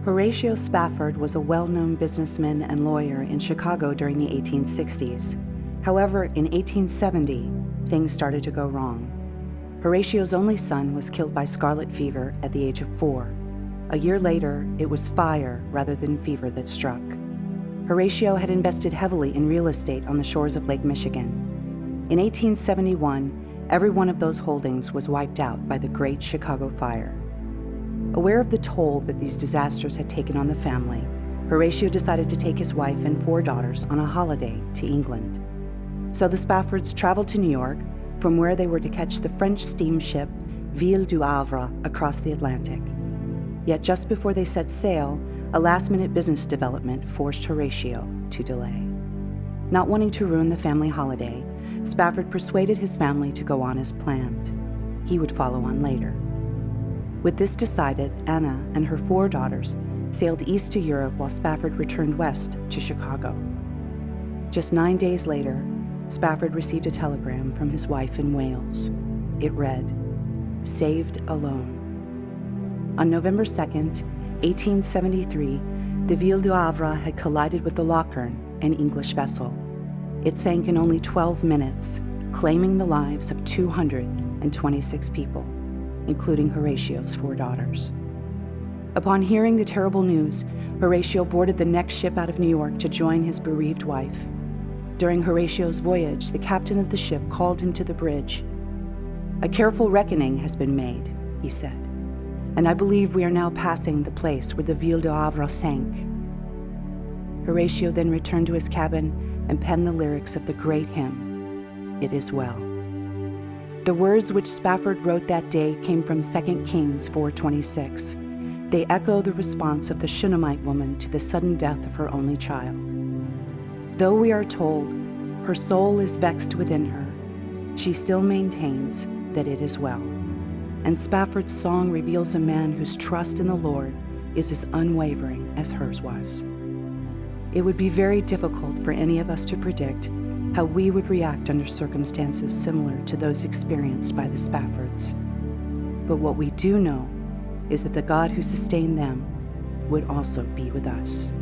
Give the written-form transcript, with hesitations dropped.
Horatio Spafford was a well-known businessman and lawyer in Chicago during the 1860s. However, in 1870, things started to go wrong. Horatio's only son was killed by scarlet fever at the age of 4. A year later, it was fire rather than fever that struck. Horatio had invested heavily in real estate on the shores of Lake Michigan. In 1871, every one of those holdings was wiped out by the Great Chicago Fire. Aware of the toll that these disasters had taken on the family, Horatio decided to take his wife and 4 daughters on a holiday to England. So the Spaffords traveled to New York, from where they were to catch the French steamship Ville du Havre across the Atlantic. Yet just before they set sail, a last-minute business development forced Horatio to delay. Not wanting to ruin the family holiday, Spafford persuaded his family to go on as planned. He would follow on later. With this decided, Anna and her 4 daughters sailed east to Europe while Spafford returned west to Chicago. Just 9 days later, Spafford received a telegram from his wife in Wales. It read, "Saved alone." On November 2nd, 1873, the Ville du Havre had collided with the Lochern, an English vessel. It sank in only 12 minutes, claiming the lives of 226 people, including Horatio's 4 daughters. Upon hearing the terrible news, Horatio boarded the next ship out of New York to join his bereaved wife. During Horatio's voyage, the captain of the ship called him to the bridge. "A careful reckoning has been made," he said, "and I believe we are now passing the place where the Ville du Havre sank." Horatio then returned to his cabin and penned the lyrics of the great hymn, "It Is Well." The words which Spafford wrote that day came from 2 Kings 4:26. They echo the response of the Shunammite woman to the sudden death of her only child. Though we are told her soul is vexed within her, she still maintains that it is well. And Spafford's song reveals a man whose trust in the Lord is as unwavering as hers was. It would be very difficult for any of us to predict how we would react under circumstances similar to those experienced by the Spaffords. But what we do know is that the God who sustained them would also be with us.